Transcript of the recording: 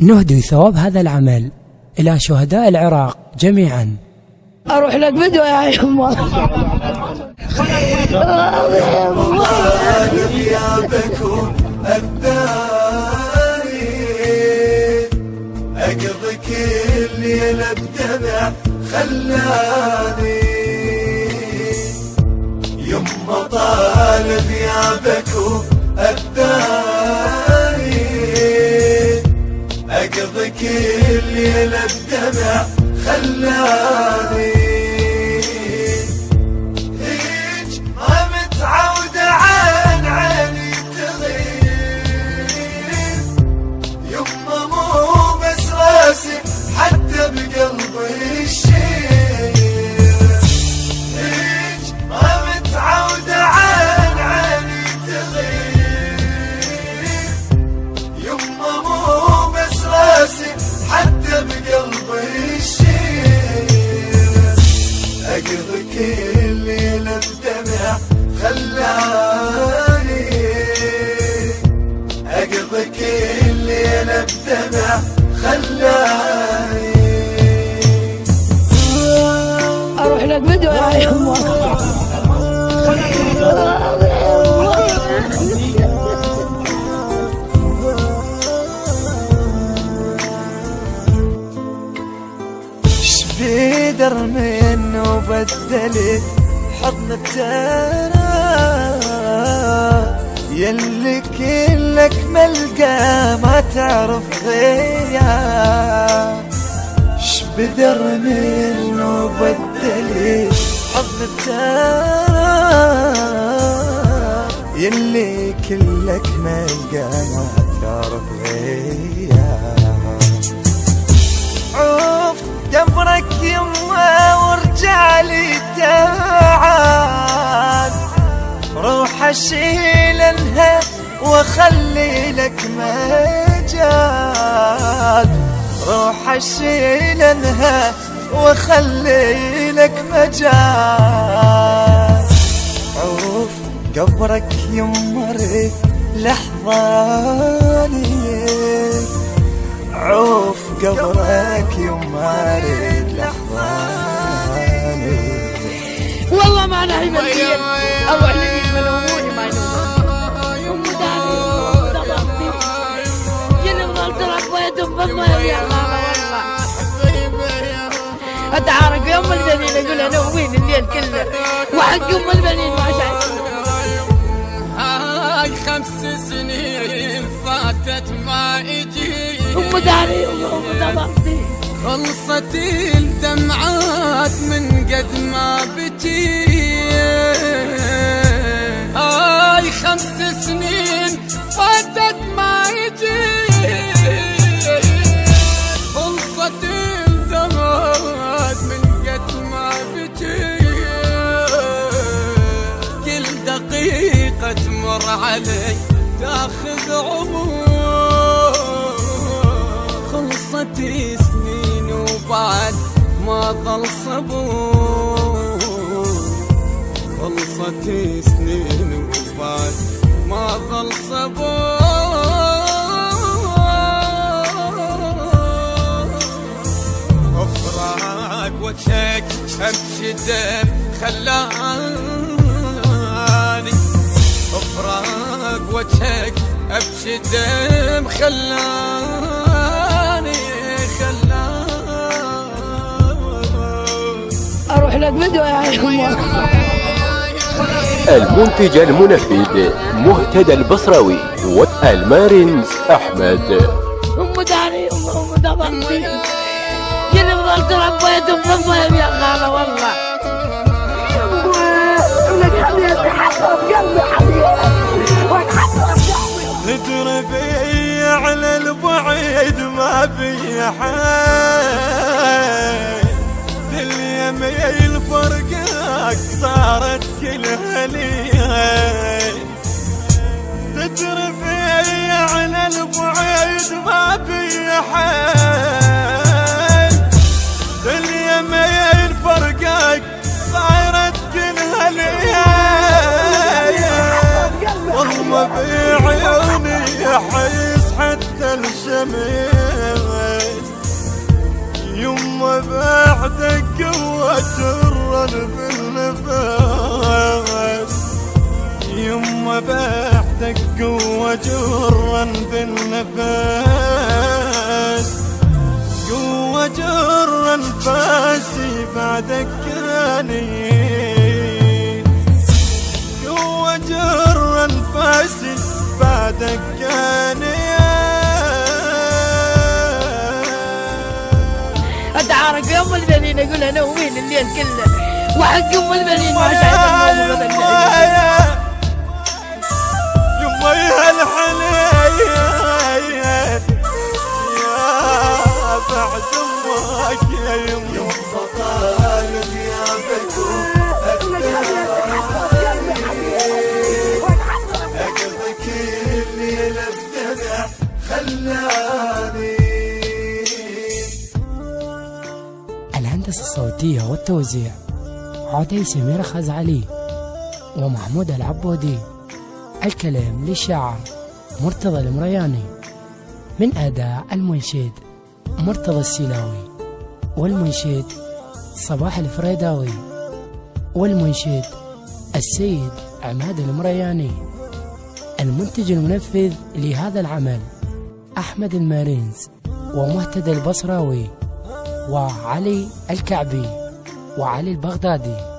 نهدي ثواب هذا العمل إلى شهداء العراق جميعا. أروح لك بدو يا يما. غيابكم أبداني أقضي كل ليلة بدمع خلاني يما طالب غيابكم أبداني أقضي كل ليلة بدمع خلاني هيج ما متعودة عن عيني تغيب يما مو بس راسي حتى بقلبي الشيب هيج ما متعودة عن عيني تغيب يما مو بس راسي حتى بقلبي الشيب أقضي كل ليلة بدمع خلاني أقضي كل ليلة بدمع خلاني أروح لك بدو يا يما. شبيدر منه بدلت حضن التراب يلي كلك ملقى ما تعرف غياب شبدر منه بدلت حضن التراب يلي كلك ملقى ما تعرف غياب عوف قبرك يما ورجالي تعال روح اشيلنها واخلي لك مجال روح اشيلنها واخلي لك مجال عوف قبرك يما لحظاني عوف قبرك يما ريد لحظاني والله ما أنا هيمنية أروح لك ملوموني ما ينومون أم داري ضبطي جيني بضل ترك بيتهم بالله يا ماما والله أتعارك يوم البنين أقول أنا وين الليل كله وحق يوم البنين ما شايف هاي 5 سنين فاتت ما اجي أم داري أم ضبطي خلصت الدمعات من قد ما بجي هاي 5 سنين فاتت ما يجي خلصت الدمعات من قد ما بجي كل دقيقة تمر علي تاخذ عمر خلصت سنين وبعد ما ظل صبور خلصت سنين وبعد ما ظل صبور افراق وجهك امشي دم خلاني افراق وجهك ابكي دم خلاني أروح لك بدو يا يما. المنتج المنفذ مهتدى البصراوي والمارنز أحمد. أم داري أم ضبطي جيني بضل ترك بيتهم بالله يا خالة والله لك حبيبي حسرة بقلبي حبيبي واتحسرة بقلبي تدري على البعيد ما في حال اليمين فرقك صارت كلها ليل تدري على البعيد ما في حال اليمين فرقك صارت كلها ليل والله في عيوني يحس حتى الشمس بعدك قوة جرا في النفس، يما بعدك قوة جرا في النفس، قوة جرا انفاسي بعدك كاني، قوة جرا انفاسي بعدك كاني. اتعارك يوم البنين اقول انا ومين الليل كله وحق ام البنين ما شايف الموضوع يما يا الحنين يا بعد امك يا يما طالب يا بكو اقضيك الليل بدمع خلاني. الهندسة الصوتية والتوزيع عودي سمير خزعلي ومحمود العبودي. الكلام للشاعر مرتضى المرياني، من أداء المنشد مرتضى السلاوي، والمنشد صباح الفريداوي، والمنشد السيد عماد المرياني. المنتج المنفذ لهذا العمل أحمد المارينز ومهتدى البصراوي وعلي الكعبي وعلي البغدادي.